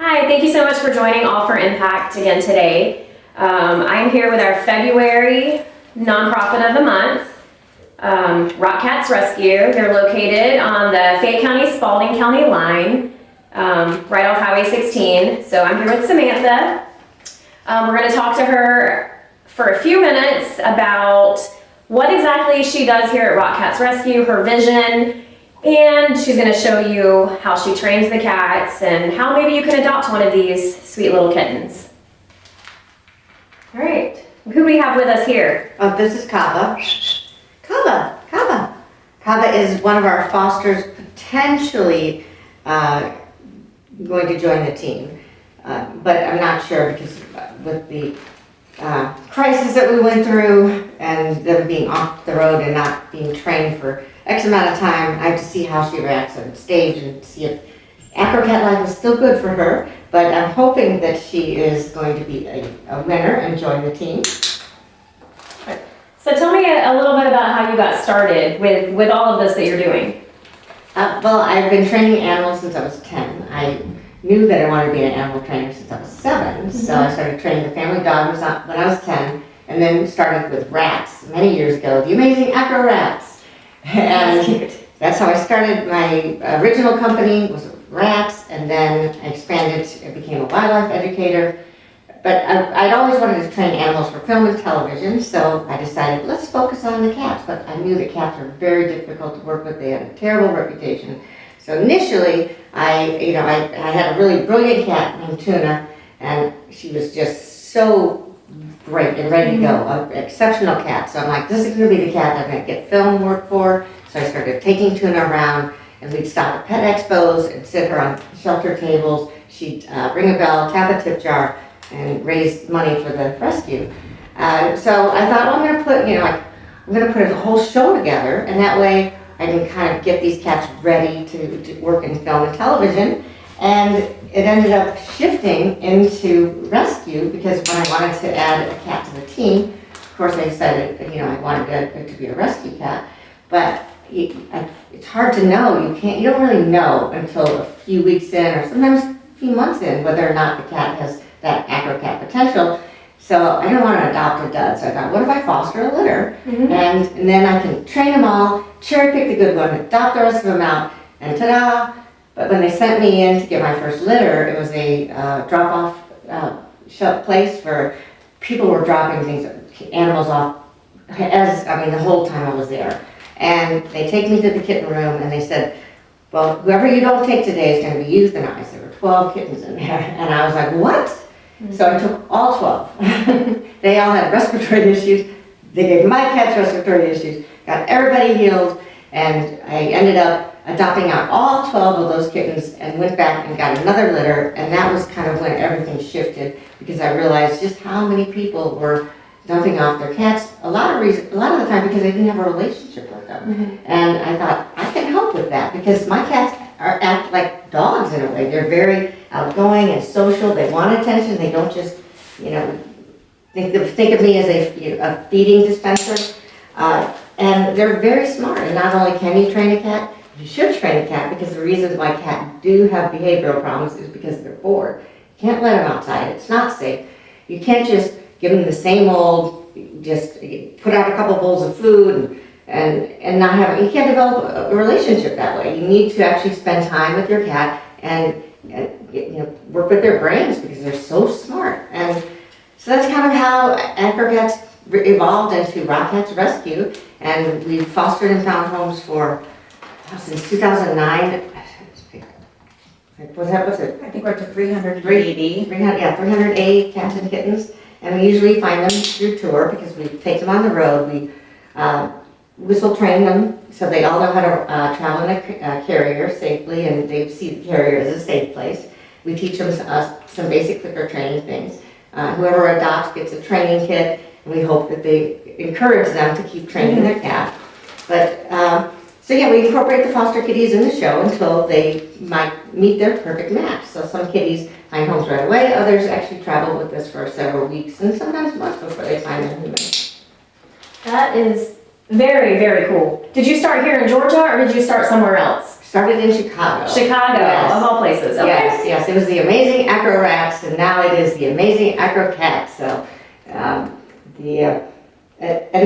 Hi, thank you so much for joining All for Impact again today. I'm here with our February nonprofit of the month, Rock Cats Rescue. They're located on the Fayette County Spalding County line, right off Highway 16. So I'm here with Samantha. We're going to talk to her for a few minutes about what exactly she does here at Rock Cats Rescue, her vision, and she's going to show you how she trains the cats and how maybe you can adopt one of these sweet little kittens. All right, who do we have with us here? This is Kava. Kava is one of our fosters, potentially going to join the team, but I'm not sure because with the crisis that we went through and them being off the road and not being trained for X amount of time, I have to see how she reacts on stage and see if Acrocat life is still good for her. But I'm hoping that she is going to be a winner and join the team. So tell me a little bit about how you got started with all of this that you're doing. Well, I've been training animals since I was 10. I knew that I wanted to be an animal trainer since I was 7. So I started training the family dog when I was 10, and then started with rats many years ago, the amazing Acro Rats. And that's how I started. My original company was rats, and then I expanded and became a wildlife educator. But I'd always wanted to train animals for film and television, so I decided, let's focus on the cats. But I knew that cats were very difficult to work with. They had a terrible reputation. So initially, I had a really brilliant cat named Tuna, and she was just so great and ready to go, an exceptional cat. So I'm like, this is going to be the cat I'm going to get film work for. So I started taking Tuna around, and we'd stop at pet expos and sit her on shelter tables. She'd ring a bell, tap a tip jar, and raise money for the rescue. So I thought, well, I'm going to put a whole show together, and that way I can kind of get these cats ready to work in film and television. And it ended up shifting into rescue because when I wanted to add a cat to the team, of course I decided, I wanted it to be a rescue cat. But it's hard to know. You don't really know until a few weeks in or sometimes a few months in whether or not the cat has that Acrocat potential. So I didn't want to adopt a dud. So I thought, what if I foster a litter? And then I can train them all, cherry pick the good one, adopt the rest of them out, and ta-da! But when they sent me in to get my first litter, it was a drop-off place where people were dropping animals off, the whole time I was there. And they take me to the kitten room and they said, well, whoever you don't take today is going to be euthanized. There were 12 kittens in there. And I was like, what? So I took all 12. They all had respiratory issues. They gave my cats respiratory issues, got everybody healed, and I ended up adopting out all 12 of those kittens and went back and got another litter, and that was kind of when everything shifted because I realized just how many people were dumping off their cats, a lot of the time because they didn't have a relationship with them. And I thought, I can help with that because my cats act like dogs in a way. They're very outgoing and social. They want attention. They don't just, think of me as a feeding dispenser. And they're very smart. And not only can you train a cat, you should train a cat because the reason why cats do have behavioral problems is because they're bored. You can't let them outside. It's not safe. You can't just give them the same old, just put out a couple bowls of food and not have, you can't develop a relationship that way. You need to actually spend time with your cat and work with their brains because they're so smart. And so that's kind of how Acrocats evolved into Rock Cats Rescue, and we've fostered and found homes since 2009. What's it? I think we're up to 380. 380 cats and kittens. And we usually find them through tour because we take them on the road. We whistle train them so they all know how to travel in a carrier safely, and they see the carrier as a safe place. We teach them some basic clicker training things. Whoever adopts gets a training kit, and we hope that they encourage them to keep training their cat. But we incorporate the foster kitties in the show until they might meet their perfect match. So some kitties find homes right away. Others actually travel with us for several weeks and sometimes months before they find their human. That is very, very cool. Did you start here in Georgia or did you start somewhere else? started in Chicago. Chicago, Yes. of all places. Okay. Yes, it was the Amazing Acro Rats, and now it is the Amazing Acro Cats. So, and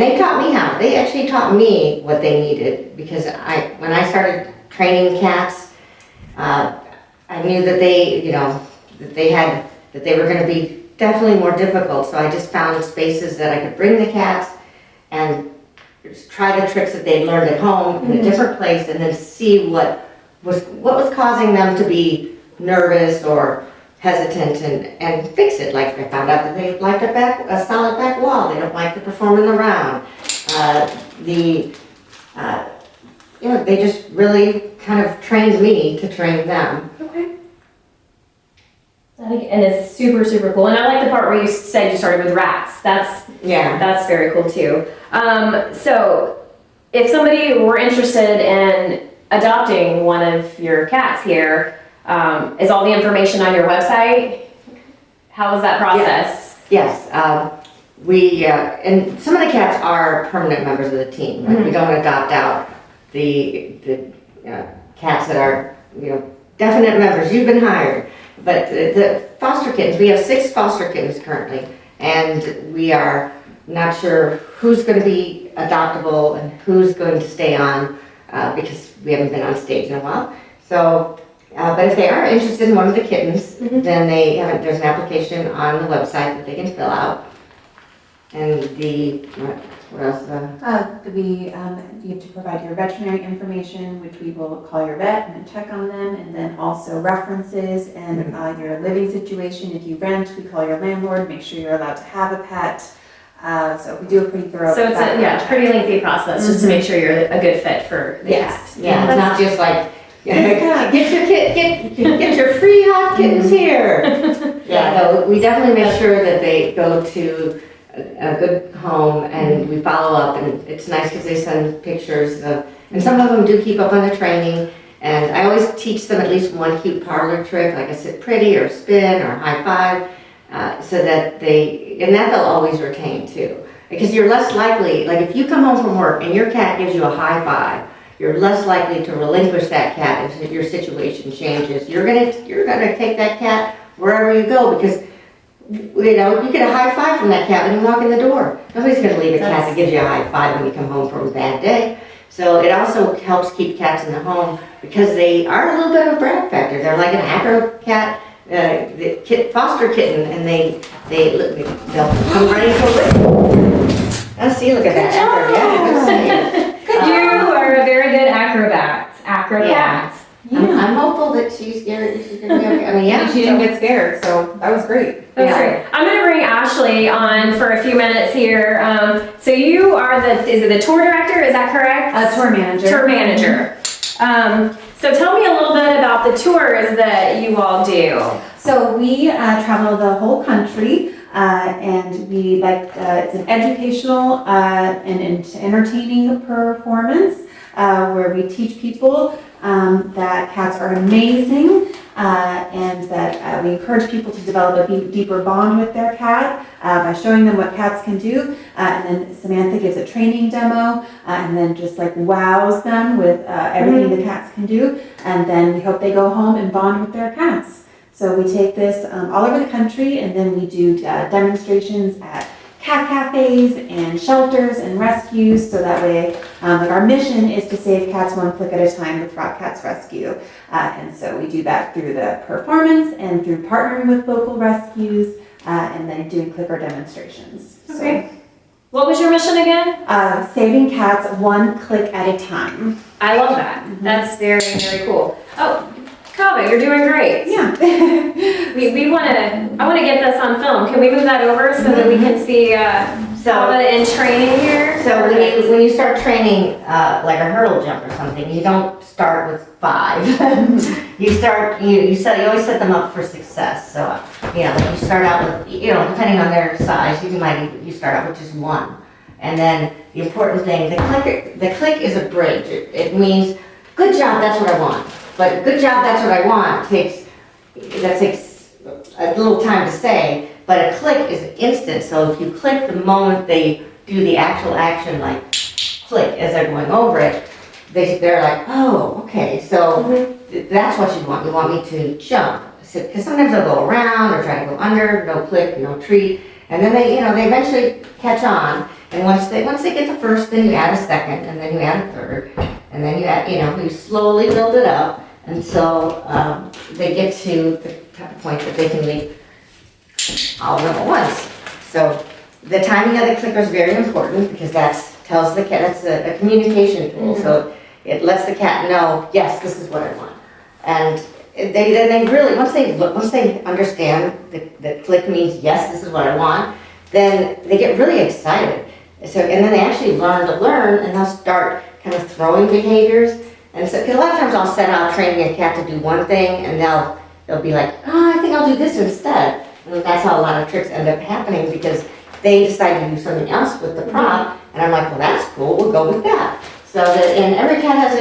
they taught me how. They actually taught me what they needed because when I started training cats, I knew that they were going to be definitely more difficult. So I just found spaces that I could bring the cats and just try the tricks that they learned at home in a different place, and then see what was causing them to be nervous or hesitant, and fix it. Like I found out that they like a solid back wall. They don't like to perform in the round. They just really kind of trained me to train them. Okay. And it's super, super cool. And I like the part where you said you started with rats. That's very cool too. So if somebody were interested in adopting one of your cats here, is all the information on your website? How is that process? Yes. And some of the cats are permanent members of the team. Like we don't adopt out the cats that are definite members. You've been hired. But the foster kittens, we have 6 foster kittens currently, and we are not sure who's going to be adoptable and who's going to stay on because we haven't been on stage in a while. So, but if they are interested in one of the kittens, then there's an application on the website that they can fill out. And what else? You have to provide your veterinary information, which we will call your vet and check on them, and then also references and your living situation. If you rent, we call your landlord, make sure you're allowed to have a pet. So we do a pretty thorough. So it's a pretty lengthy process just to make sure you're a good fit for the cat. Yeah, it's not just like get your free hot kittens here. No, we definitely make sure that they go to a good home, and we follow up, and it's nice because they send pictures and some of them do keep up on the training, and I always teach them at least one cute parlor trick, like a sit pretty or spin or high five, so that they'll always retain too. Because you're less likely, like if you come home from work and your cat gives you a high five, you're less likely to relinquish that cat if your situation changes. You're gonna take that cat wherever you go, because you get a high five from that cat when you walk in the door. Nobody's going to leave a cat that gives you a high five when you come home from a bad day. So it also helps keep cats in the home because they are a little bit of a brag factor. They're like an acro cat, foster kitten, and they'll come running for it. See, look at that. You are a very good acrobat. Acrobat. I'm hopeful that she's going to be okay. I mean, She didn't get scared, so that was great. That's great. I'm going to bring Ashley on for a few minutes here. So you are the tour director, is that correct? Tour manager. Tour manager. So tell me a little bit about the tours that you all do. So we travel the whole country, and we it's an educational and entertaining performance where we teach people that cats are amazing, and that we encourage people to develop a deeper bond with their cat by showing them what cats can do. And then Samantha gives a training demo, and then just wows them with everything the cats can do. And then we hope they go home and bond with their cats. So we take this all over the country, and then we do demonstrations at cat cafes and shelters and rescues, so that way, our mission is to save cats one click at a time with Rock Cats Rescue. And so we do that through the performance and through partnering with local rescues, and then doing clicker demonstrations. Okay. What was your mission again? Saving cats one click at a time. I love that. That's very, very cool. Oh, Kava, you're doing great. Yeah. I want to get this on film. Can we move that over so that we can see Kava in training here? So when you start training like a hurdle jump or something, you don't start with 5. you always set them up for success. So you start out with depending on their size, you start out with just 1, and then the important thing, the click is a bridge. It means good job, that's what I want. But good job, that's what I want takes a little time to say, but a click is instant. So if you click the moment they do the actual action, like click as they're going over it, they're like, oh, okay, so Mhm. that's what you want. You want me to jump. Because sometimes they'll go around or try to go under, no click, no treat. And then they eventually catch on. And once they get the first, then you add a second, and then you add a third. And then you add, you slowly build it up until they get to the point that they can leap all of them at once. So the timing of the clicker is very important because that tells the cat, that's a communication tool. So it lets the cat know, yes, this is what I want. And they really, once they understand that click means yes, this is what I want, then they get really excited. So, and then they actually learn to learn, and they'll start kind of throwing behaviors. And so, because a lot of times I'll set out training a cat to do one thing, and they'll be like, oh, I think I'll do this instead. And that's how a lot of tricks end up happening because they decide to do something else with the prop, and I'm like, well, that's cool, we'll go with that. So and every cat has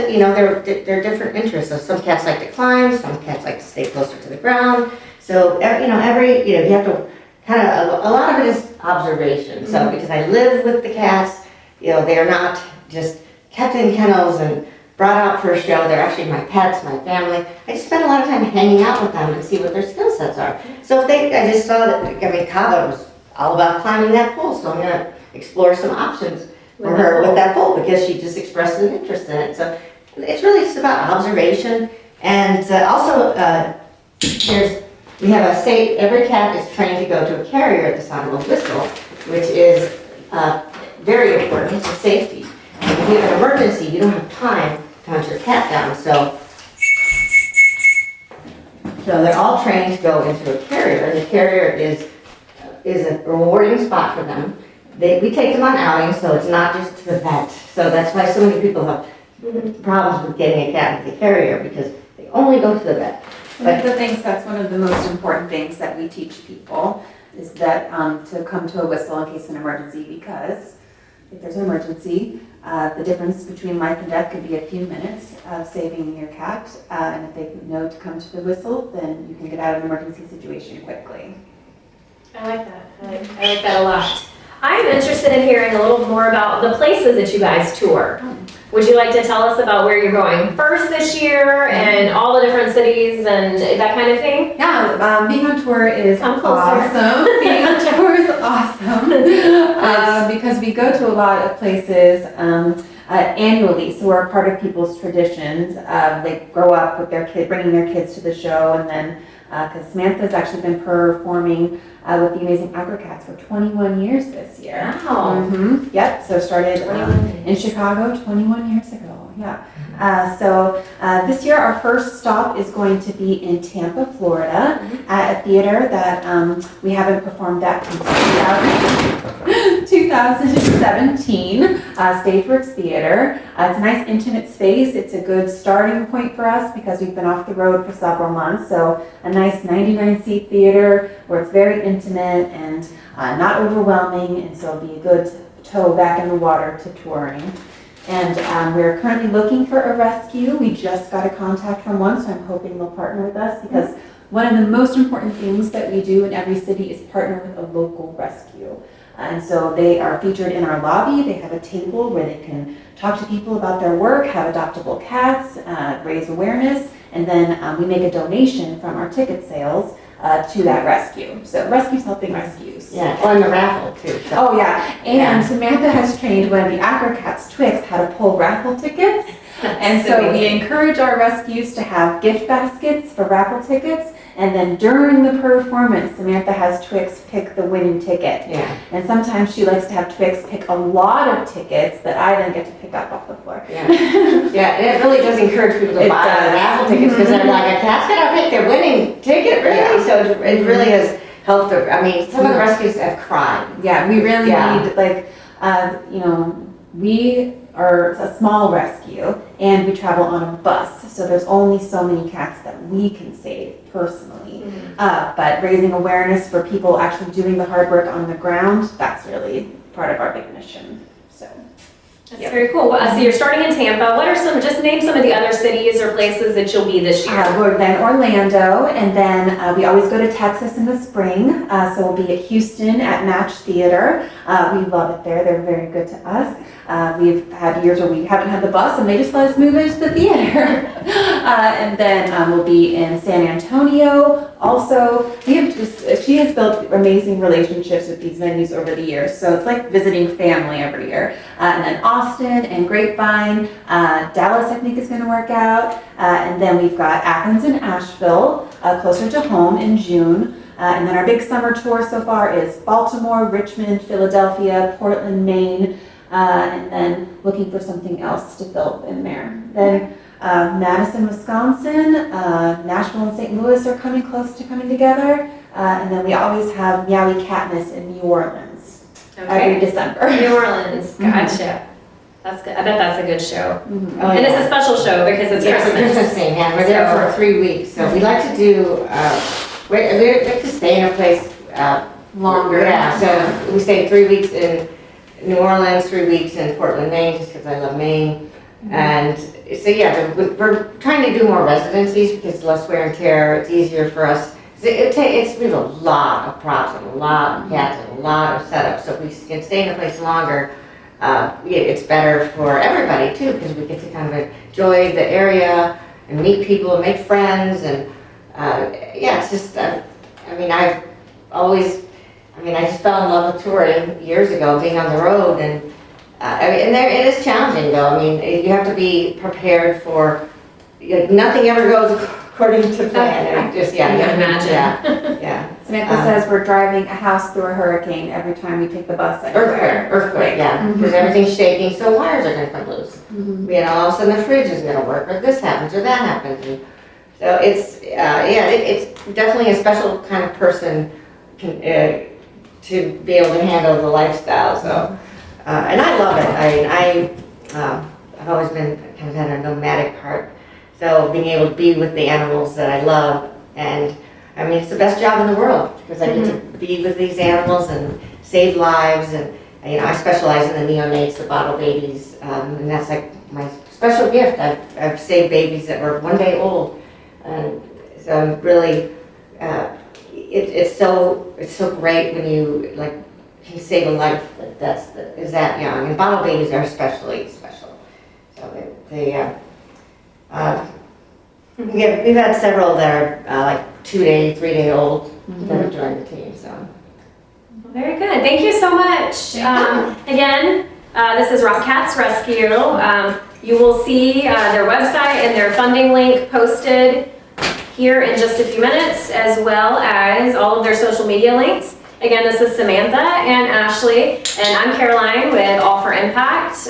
their different interests. So some cats like to climb, some cats like to stay closer to the ground. So you have to kind of, a lot of it is observation. So because I live with the cats, they're not just kept in kennels and brought out for a show. They're actually my pets, my family. I just spend a lot of time hanging out with them and see what their skill sets are. So I just saw that, Kava was all about climbing that pole, so I'm gonna explore some options for her with that pole because she just expressed an interest in it. So it's really just about observation. And also, we have every cat is trained to go to a carrier at the sound of a whistle, which is very important for safety. And if you have an emergency, you don't have time to hunt your cat down. So they're all trained to go into a carrier, and the carrier is a rewarding spot for them. We take them on outings, so it's not just to the vet. So that's why so many people have problems with getting a cat into the carrier because they only go to the vet. That's one of the most important things that we teach people is that to come to a whistle in case of an emergency, because if there's an emergency, the difference between life and death could be a few minutes of saving your cat. And if they know to come to the whistle, then you can get out of an emergency situation quickly. I like that. I like that a lot. I'm interested in hearing a little more about the places that you guys tour. Would you like to tell us about where you're going first this year and all the different cities and that kind of thing? Yeah, being on tour is Come closer. awesome. Being on tour is awesome because we go to a lot of places annually. So we're a part of people's traditions. They grow up with their bringing their kids to the show, and then because Samantha's actually been performing with the Amazing Acrocats for 21 years this year. Wow. Yep, so started in Chicago 21 years ago. Yeah. So this year our first stop is going to be in Tampa, Florida at a theater that we haven't performed at since 2017, Stageworks Theater. It's a nice intimate space. It's a good starting point for us because we've been off the road for several months. So a nice 99-seat theater where it's very intimate and not overwhelming, and so it'll be a good toe back in the water to touring. And we're currently looking for a rescue. We just got a contact from one, so I'm hoping they'll partner with us because one of the most important things that we do in every city is partner with a local rescue. And so they are featured in our lobby. They have a table where they can talk to people about their work, have adoptable cats, raise awareness, and then we make a donation from our ticket sales to that rescue. So rescues helping rescues. Yeah, or in the raffle too. So. Oh yeah, and Samantha has trained one of the Acrocats Twix how to pull raffle tickets. And so we encourage our rescues to have gift baskets for raffle tickets. And then during the performance, Samantha has Twix pick the winning ticket. Yeah. And sometimes she likes to have Twix pick a lot of tickets that I then get to pick up off the floor. Yeah, yeah, and it really does encourage people to buy the raffle tickets because they're like, a cat's gonna pick their winning ticket, really? Yeah. So it really has helped them. I mean, some of the rescues have cried. Yeah, we really need, we are a small rescue and we travel on a bus. So there's only so many cats that we can save personally. But raising awareness for people actually doing the hard work on the ground, that's really part of our big mission. So That's very cool. So you're starting in Tampa. What are just name some of the other cities or places that you'll be this year? We're then Orlando, and then we always go to Texas in the spring. So we'll be at Houston at Match Theater. We love it there. They're very good to us. We've had years where we haven't had the bus, and they just let us move into the theater. And then we'll be in San Antonio. Also, she has built amazing relationships with these venues over the years. So it's like visiting family every year. And then Austin and Grapevine. Dallas, I think, is going to work out. And then we've got Athens and Asheville, closer to home in June. And then our big summer tour so far is Baltimore, Richmond, Philadelphia, Portland, Maine, and then looking for something else to fill in there. Then Madison, Wisconsin, Nashville and St. Louis are coming close to coming together. And then we always have Meowie Katniss in New Orleans every December. New Orleans, gotcha. That's good. I bet that's a good show. Mhm. Oh, And it's yeah. a special show because it's Yeah, it's a Christmas. Christmas thing, and we're there So- for 3 weeks, so we like to do, we like to stay in a place, Longer. Yeah, so we stayed 3 weeks in New Orleans, 3 weeks in Portland, Maine, just because I love Maine. And so, yeah, we're trying to do more residencies because it's less wear and tear, it's easier for us. We have a lot of props and a lot of cats and a lot of setups, so if we can stay in a place longer, it's better for everybody too, because we get to kind of enjoy the area and meet people and make friends and, yeah, it's just, I just fell in love with touring years ago, being on the road, and it is challenging though. I mean, you have to be prepared for, nothing ever goes according to plan. It just, yeah, I you can have to- imagine. Yeah. Samantha says we're driving a house through a hurricane every time we take the bus anywhere. Earthquake, yeah, because everything's shaking, so wires are gonna come loose. Mhm. All of a sudden the fridge isn't gonna work, or this happens, or that happens. And so it's, it's definitely a special kind of person to be able to handle the lifestyle, so. And I love it. I've always been, kind of had a nomadic heart. So being able to be with the animals that I love, and it's the best job in the world because I get to be with these animals and save lives. And I specialize in the neonates, the bottle babies, and that's like my special gift. I've saved babies that were 1 day old, and so I'm really, it's so great when you can save a life is that young, and bottle babies are especially special. So we've had several that are 2 day, 3 day old that have joined the team. So Very good. Thank you so much. Again, this is Rock Cats Rescue. You will see their website and their funding link posted here in just a few minutes, as well as all of their social media links. Again, this is Samantha and Ashley, and I'm Caroline with All for Impact.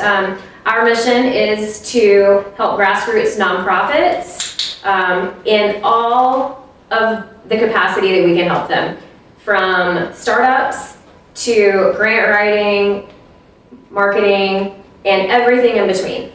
Our mission is to help grassroots nonprofits in all of the capacity that we can help them, from startups to grant writing, marketing, and everything in between.